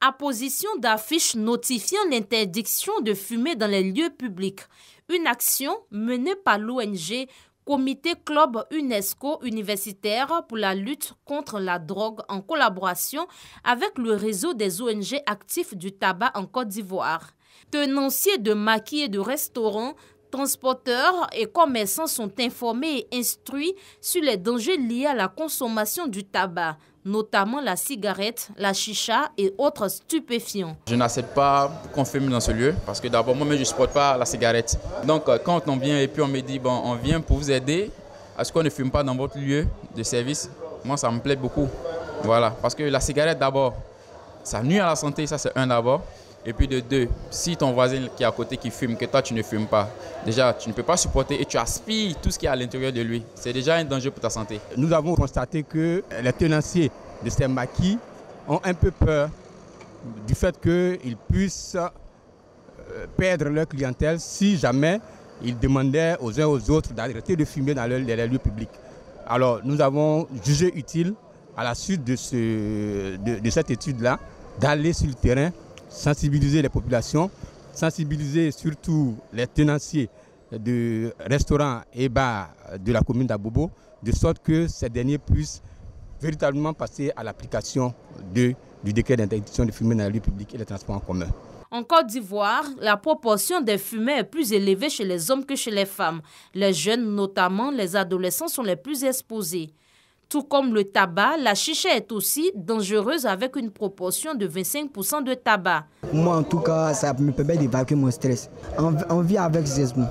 Apposition d'affiches notifiant l'interdiction de fumer dans les lieux publics. Une action menée par l'ONG Comité Club UNESCO universitaire pour la lutte contre la drogue en collaboration avec le réseau des ONG actifs du tabac en Côte d'Ivoire. Tenanciers de maquis et de restaurants, transporteurs et commerçants sont informés et instruits sur les dangers liés à la consommation du tabac, notamment la cigarette, la chicha et autres stupéfiants. Je n'accepte pas qu'on fume dans ce lieu parce que d'abord moi-même je ne supporte pas la cigarette. Donc quand on vient et puis on me dit bon on vient pour vous aider à ce qu'on ne fume pas dans votre lieu de service, moi ça me plaît beaucoup. Voilà, parce que la cigarette d'abord ça nuit à la santé, ça c'est un d'abord. Et puis de deux, si ton voisin qui est à côté qui fume, que toi tu ne fumes pas, déjà tu ne peux pas supporter et tu aspires tout ce qui est à l'intérieur de lui. C'est déjà un danger pour ta santé. Nous avons constaté que les tenanciers de ces maquis ont un peu peur du fait qu'ils puissent perdre leur clientèle si jamais ils demandaient aux uns aux autres d'arrêter de fumer dans les lieux publics. Alors nous avons jugé utile, à la suite de cette étude-là, d'aller sur le terrain, sensibiliser les populations, sensibiliser surtout les tenanciers de restaurants et bars de la commune d'Abobo, de sorte que ces derniers puissent véritablement passer à l'application du décret d'interdiction de fumer dans les lieux publics et les transports en commun. En Côte d'Ivoire, la proportion des fumeurs est plus élevée chez les hommes que chez les femmes. Les jeunes, notamment les adolescents, sont les plus exposés. Tout comme le tabac, la chicha est aussi dangereuse avec une proportion de 25% de tabac. Moi, en tout cas, ça me permet d'évacuer mon stress. On vit avec ses mots.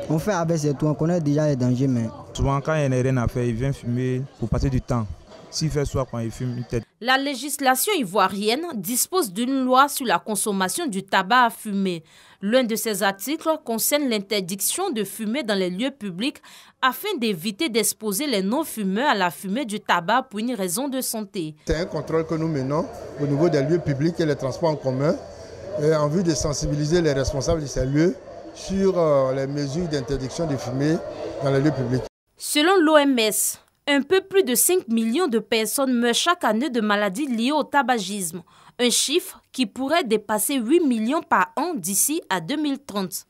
On fait avec ses tout, on connaît déjà les dangers. Mais souvent, quand il n'y a rien à faire, il vient fumer pour passer du temps. S'il fait soif quand il fume, peut-être. La législation ivoirienne dispose d'une loi sur la consommation du tabac à fumer. L'un de ces articles concerne l'interdiction de fumer dans les lieux publics afin d'éviter d'exposer les non-fumeurs à la fumée du tabac pour une raison de santé. C'est un contrôle que nous menons au niveau des lieux publics et les transports en commun en vue de sensibiliser les responsables de ces lieux sur les mesures d'interdiction de fumer dans les lieux publics. Selon l'OMS, un peu plus de 5 millions de personnes meurent chaque année de maladies liées au tabagisme, un chiffre qui pourrait dépasser 8 millions par an d'ici à 2030.